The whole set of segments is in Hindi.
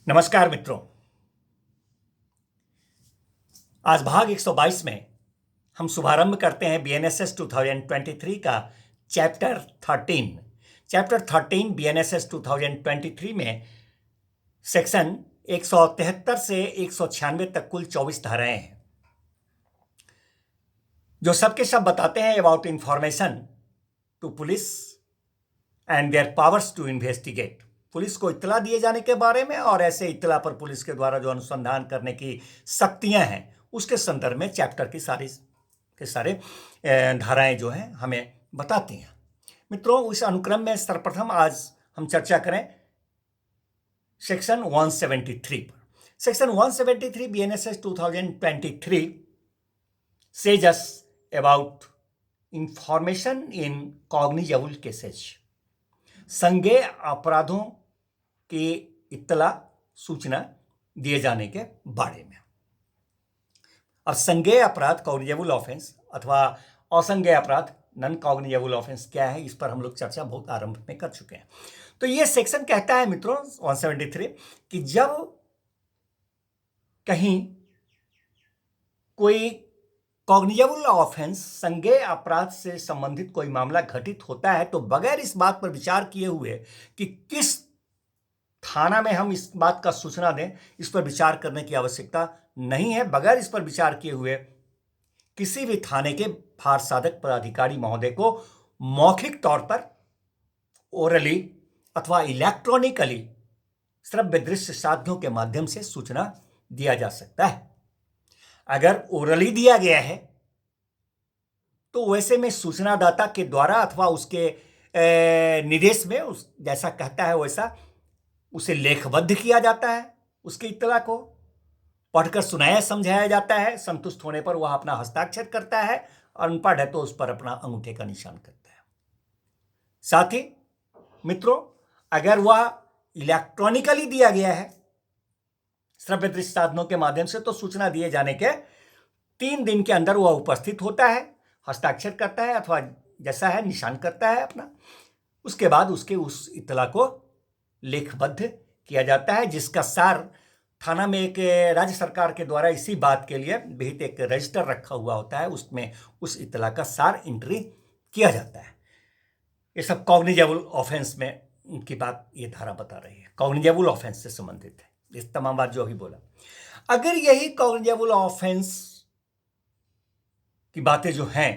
नमस्कार मित्रों। आज भाग 122 में हम शुभारंभ करते हैं बीएनएसएस 2023 का चैप्टर 13। चैप्टर 13 बीएनएसएस 2023 में सेक्शन 173 से 196 तक कुल 24 धाराएं हैं जो सबके सब बताते हैं about information to police and their powers to investigate. Police को इत्तला दिए जाने के बारे में और ऐसे इत्तला पर पुलिस के द्वारा जो अनुसंधान करने की शक्तियां हैं उसके संदर्भ में चैप्टर की सारे धाराएं जो हैं हमें बताती हैं। मित्रों, इस अनुक्रम में सर्वप्रथम आज हम चर्चा करें सेक्शन 173 पर। Section 173 BNSS 2023 says us about information in cognizable cases। संज्ञेय अपराधों की इत्तला सूचना दिए जाने के बारे में। अब संज्ञेय अपराध कॉग्निजेबल ऑफेंस अथवा असंज्ञेय अपराध नॉन कॉग्निजेबल ऑफेंस क्या है, इस पर हम लोग चर्चा बहुत आरंभ में कर चुके हैं। तो ये सेक्शन कहता है मित्रों 173 कि जब कहीं कोई कॉग्निजेबल ऑफेंस संज्ञेय अपराध से संबंधित कोई मामला घटित होता है तो बगैर इस बात पर विचार किए हुए कि किस थाना में हम इस बात का सूचना दें, इस पर विचार करने की आवश्यकता नहीं है। बगैर इस पर विचार किए हुए किसी भी थाने के भार साधक पदाधिकारी महोदय को मौखिक तौर पर ओरली अथवा इलेक्ट्रॉनिकली श्रव्य दृश्य साधनों के माध्यम से सूचना दिया जा सकता है। अगर ओरली दिया गया है तो वैसे में सूचनादाता के द्वारा अथवा उसके निर्देश में उस जैसा कहता है वैसा उसे लेखबद्ध किया जाता है। उसकी इत्तला को पढ़कर सुनाया समझाया जाता है। संतुष्ट होने पर वह अपना हस्ताक्षर करता है और अनपढ़ है तो उस पर अपना अंगूठे का निशान करता है। साथ ही मित्रों, अगर वह इलेक्ट्रॉनिकली दिया गया है श्रव्य दृश्य साधनों के माध्यम से तो सूचना दिए जाने के 3 दिन के अंदर वह उपस्थित होता है, हस्ताक्षर करता है अथवा जैसा है निशान करता है अपना। उसके बाद उसके उस इत्तला को लेखबद्ध किया जाता है, जिसका सार थाना में एक राज्य सरकार के द्वारा इसी बात के लिए विहित एक रजिस्टर रखा हुआ होता है, उसमें उस इत्तला का सार एंट्री किया जाता है। ये सब कॉग्निजेबल ऑफेंस में की बात ये धारा बता रही है, कॉग्निजेबल ऑफेंस से संबंधित है। इस तमाम बात जो अभी बोला, अगर यही कॉग्निजेबल ऑफेंस की बातें जो हैं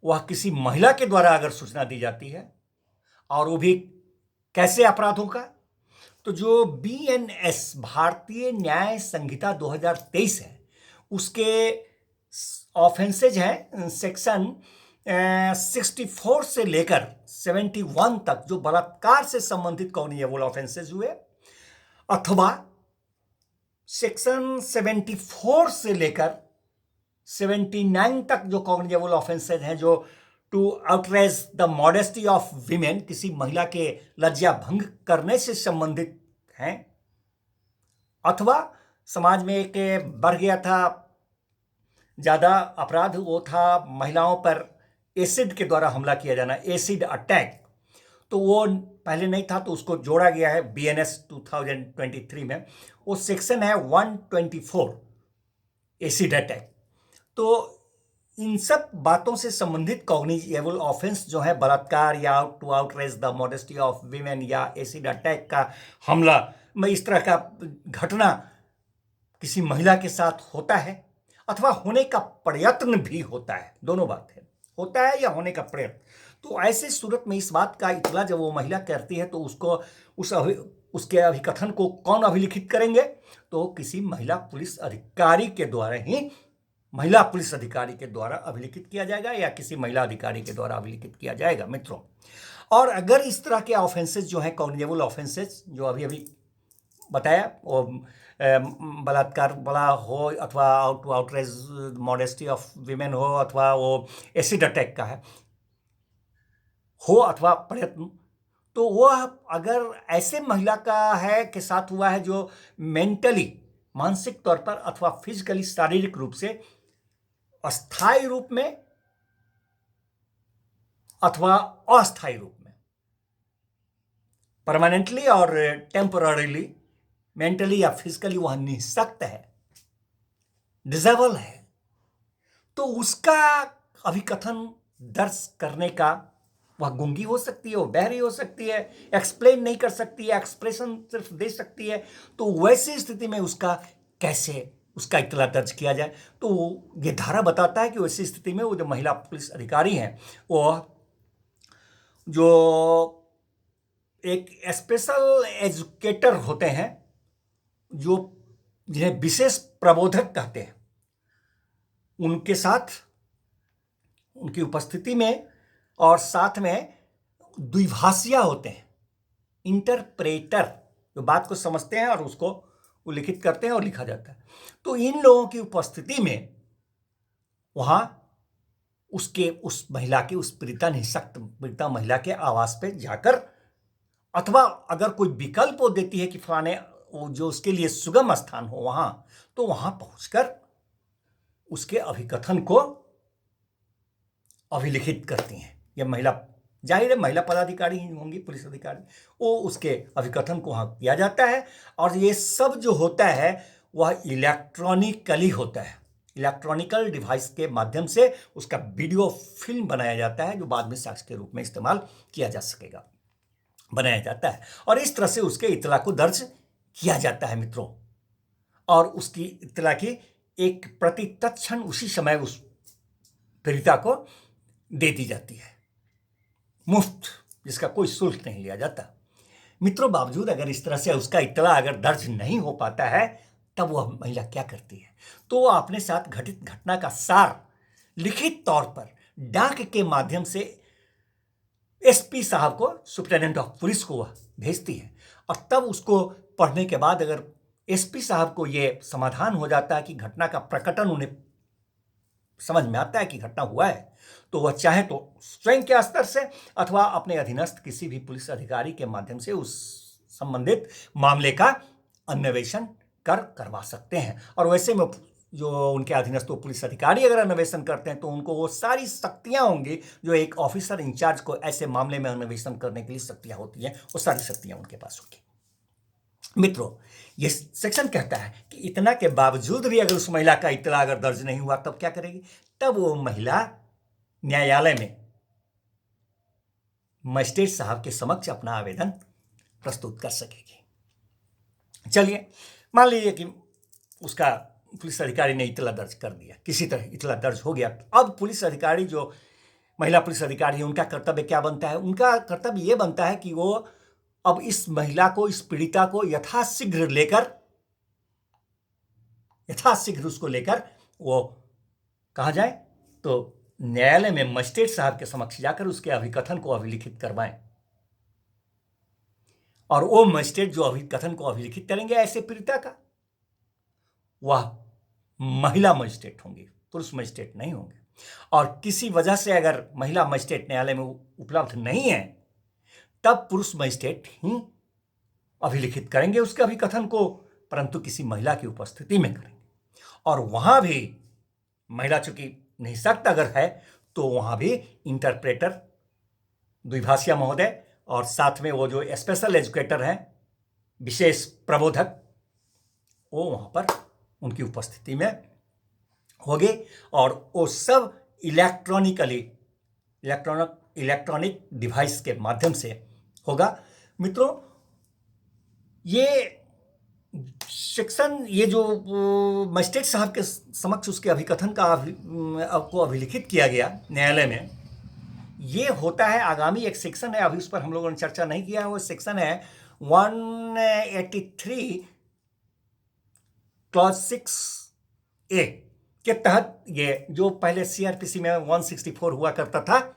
वह किसी महिला के द्वारा अगर सूचना दी जाती है और वो भी कैसे अपराधों का, तो जो बीएनएस भारतीय न्याय संहिता 2023 है उसके ऑफेंसेज हैं सेक्शन 64 से लेकर 71 तक जो बलात्कार से संबंधित कॉग्निजेबल ऑफेंसेज हुए, अथवा सेक्शन 74 से लेकर 79 तक जो कॉग्निजेबल ऑफेंसेज हैं जो to outrage the modesty of women, किसी महिला के लज्जा भंग करने से संबंधित हैं, अथवा समाज में एक बढ़ गया था ज़्यादा अपराध, वो था महिलाओं पर एसिड के द्वारा हमला किया जाना, एसिड अटैक। तो वो पहले नहीं था तो उसको जोड़ा गया है बीएनएस 2023 में। वो सेक्शन है 124 एसिड अटैक। तो इन सब बातों से संबंधित कॉग्निजेबल ऑफेंस जो है बलात्कार या to outrage the modesty of women या एसिड अटैक का हमला में इस तरह का घटना किसी महिला के साथ होता है अथवा होने का प्रयत्न भी होता है, दोनों बात है, होता है या होने का प्रयत्न। तो ऐसे सूरत में इस बात का इत्तला जब वो महिला करती है तो उसको उसके अभिकथन को कौन अभिलिखित करेंगे, तो किसी महिला पुलिस अधिकारी के द्वारा ही महिला पुलिस अधिकारी के द्वारा अभिलिखित किया जाएगा या किसी महिला अधिकारी के द्वारा अभिलिखित किया जाएगा मित्रों। और अगर इस तरह के ऑफेंसेस जो हैं कॉग्निजेबल ऑफेंसेस जो अभी अभी बताया, वो बलात्कार वाला हो अथवा to outrage modesty of women हो अथवा वो एसिड अटैक का है हो अथवा प्रयत्न, तो वह अगर ऐसे महिला का है के साथ हुआ है जो मेंटली मानसिक तौर पर अथवा फिजिकली शारीरिक रूप से अस्थायी रूप में अथवा अस्थायी रूप में परमानेंटली और टेम्पररीली मेंटली या फिजिकली वह निःशक्त है, डिसेबल है, तो उसका अभिकथन दर्ज करने का, वह गूंगी हो सकती है, वो बहरी हो सकती है, एक्सप्लेन नहीं कर सकती है, एक्सप्रेशन सिर्फ दे सकती है, तो वैसी स्थिति में उसका कैसे उसका इत्तला दर्ज किया जाए। तो ये धारा बताता है कि वैसी स्थिति में वो जो महिला पुलिस अधिकारी हैं, वो जो एक स्पेशल एजुकेटर होते हैं, जो जिन्हें विशेष प्रबोधक कहते हैं, उनके साथ, उनकी उपस्थिति में, और साथ में द्विभाषिया होते हैं, इंटरप्रेटर, जो बात को समझते हैं और उसको वो लिखित करते हैं और लिखा जाता है। तो इन लोगों की उपस्थिति में वहां उसके उस महिला के, उस पीड़िता, निःशक्त पीड़िता महिला के आवास पे जाकर, अथवा अगर कोई विकल्प वो देती है कि फलाने जो उसके लिए सुगम स्थान हो वहां, तो वहां पहुंचकर उसके अभिकथन को अभिलिखित करती हैं। यह महिला, जाहिर है महिला पदाधिकारी ही होंगी, पुलिस अधिकारी, वो उसके अभिकथन को वहां किया जाता है। और ये सब जो होता है वह इलेक्ट्रॉनिकली होता है, इलेक्ट्रॉनिकल डिवाइस के माध्यम से उसका वीडियो फिल्म बनाया जाता है, जो बाद में साक्ष्य के रूप में इस्तेमाल किया जा सकेगा, बनाया जाता है। और इस तरह से उसके इत्तला को दर्ज किया जाता है मित्रों, और उसकी इत्तला की एक प्रति तत्क्षण उसी समय उस पीड़िता को दे दी जाती है, मुफ्त, जिसका कोई शुल्क नहीं लिया जाता। मित्रों, बावजूद अगर इस तरह से उसका इत्तला अगर दर्ज नहीं हो पाता है, तब वह महिला क्या करती है, तो वह अपने साथ घटित घटना का सार लिखित तौर पर डाक के माध्यम से एसपी साहब को, सुप्रिटेंडेंट ऑफ पुलिस को वह भेजती है। और तब उसको पढ़ने के बाद अगर एसपी साहब को यह समाधान हो जाता है कि घटना का प्रकटन उन्हें समझ में आता है कि घटना हुआ है, तो वह चाहे तो स्वयं के स्तर से अथवा अपने अधीनस्थ किसी भी पुलिस अधिकारी के माध्यम से उस संबंधित मामले का अन्वेषण करवा सकते हैं। और वैसे में जो उनके अधीनस्थ पुलिस अधिकारी अगर अन्वेषण करते हैं, तो उनको वो सारी शक्तियां होंगी जो एक ऑफिसर इंचार्ज को ऐसे मामले में अन्वेषण करने के लिए शक्तियां होती हैं, वो सारी शक्तियां उनके पास होंगी। मित्रों, ये सेक्शन कहता है कि इतना के बावजूद भी अगर उस महिला का इत्तला अगर दर्ज नहीं हुआ, तब क्या करेगी? तब वो महिला न्यायालय में मजिस्ट्रेट साहब के समक्ष अपना आवेदन प्रस्तुत कर सकेगी। चलिए, मान लीजिए कि उसका पुलिस अधिकारी ने इत्तला दर्ज कर दिया, किसी तरह इत्तला दर्ज हो गया। अब पुलिस अधिकारी, जो महिला पुलिस अधिकारी है, उनका कर्तव्य क्या बनता है? उनका कर्तव्य यह बनता है कि वो अब इस महिला को, इस पीड़िता को यथाशीघ्र उसको लेकर वो कहा जाए, तो न्यायालय में मजिस्ट्रेट साहब के समक्ष जाकर उसके अभिकथन को अभिलिखित करवाएं। और वो मजिस्ट्रेट जो अभिकथन को अभिलिखित करेंगे ऐसे पीड़िता का, वह महिला मजिस्ट्रेट होंगे, पुरुष मजिस्ट्रेट नहीं होंगे। और किसी वजह से अगर महिला मजिस्ट्रेट न्यायालय में उपलब्ध नहीं है, तब पुरुष मजिस्ट्रेट ही अभिलिखित करेंगे उसके अभिकथन को, परंतु किसी महिला की उपस्थिति में करेंगे। और वहां भी महिला चूंकि निःशक्त अगर है, तो वहां भी इंटरप्रेटर, द्विभाषिया महोदय, और साथ में वो जो स्पेशल एजुकेटर हैं, विशेष प्रबोधक, वो वहां पर उनकी उपस्थिति में होंगे। और वो सब इलेक्ट्रॉनिक डिवाइस के माध्यम से होगा। मित्रों, ये सेक्शन, ये जो मजिस्ट्रेट साहब के समक्ष उसके अभिकथन का को अभिलिखित किया गया न्यायालय में, ये होता है, आगामी एक सेक्शन है, अभी उस पर हम लोगों ने चर्चा नहीं किया है, वो सेक्शन है 183 क्लॉज 6A के तहत। ये जो पहले सीआरपीसी में 164 हुआ करता था,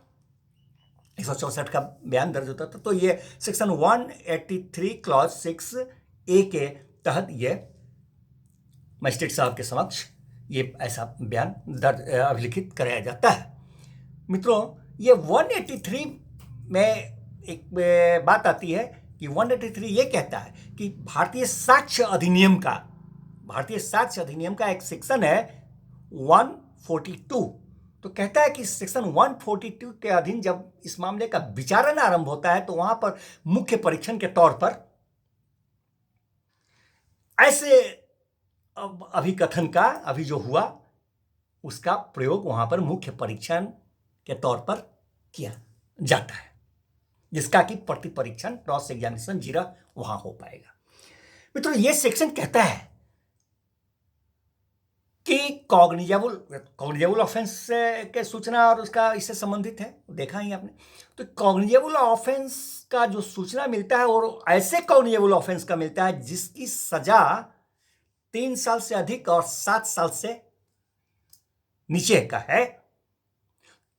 164 का बयान दर्ज होता था, तो ये सेक्शन 183 क्लॉज 6A के तहत ये मजिस्ट्रेट साहब के समक्ष ये ऐसा बयान दर्ज अभिलिखित कराया जाता है। मित्रों, ये 183 में एक बात आती है कि 183 ये कहता है कि भारतीय साक्ष्य अधिनियम का एक सेक्शन है 142। तो कहता है कि सेक्शन 142 के अधीन जब इस मामले का विचारण आरंभ होता है, तो वहां पर मुख्य परीक्षण के तौर पर ऐसे अभिकथन का अभी जो हुआ उसका प्रयोग वहां पर मुख्य परीक्षण के तौर पर किया जाता है, जिसका कि प्रति परीक्षण क्रॉस एग्जामिनेशन 0 वहां हो पाएगा। मित्रों, ये सेक्शन कहता है कि कॉग्निजेबल ऑफेंस के सूचना और उसका इससे संबंधित है, देखा ही आपने। तो कॉग्निजेबल ऑफेंस का जो सूचना मिलता है और ऐसे कॉग्निजेबल ऑफेंस का मिलता है जिसकी सजा 3 साल से अधिक और 7 साल से नीचे का है,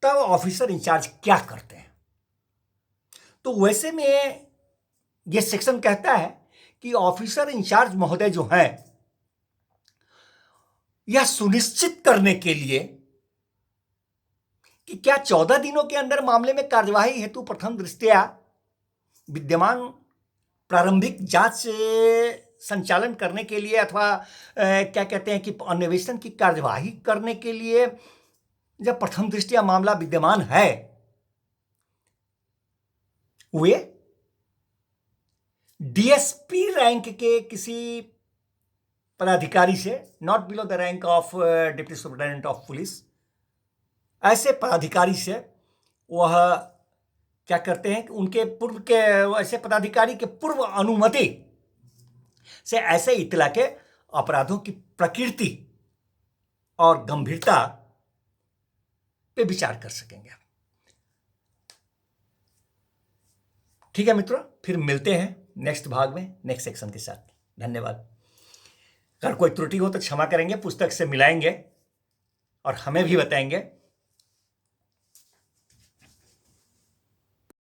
तब ऑफिसर इंचार्ज क्या करते हैं। तो वैसे में यह सेक्शन कहता है कि ऑफिसर इंचार्ज महोदय जो हैं, यह सुनिश्चित करने के लिए कि क्या 14 दिनों के अंदर मामले में कार्यवाही हेतु प्रथम दृष्टया विद्यमान प्रारंभिक जांच संचालन करने के लिए अथवा क्या कहते हैं कि अन्वेषण की कार्यवाही करने के लिए, जब प्रथम दृष्टया मामला विद्यमान है, वे डीएसपी रैंक के किसी पदाधिकारी से, not below the rank of deputy superintendent of police, ऐसे पदाधिकारी से वह क्या करते हैं कि उनके पूर्व के ऐसे पदाधिकारी के पूर्व अनुमति से ऐसे इत्तला के अपराधों की प्रकृति और गंभीरता पे विचार कर सकेंगे। ठीक है मित्रों, फिर मिलते हैं नेक्स्ट भाग में नेक्स्ट सेक्शन के साथ। धन्यवाद। अगर कोई त्रुटि हो तो क्षमा करेंगे, पुस्तक से मिलाएंगे और हमें भी बताएंगे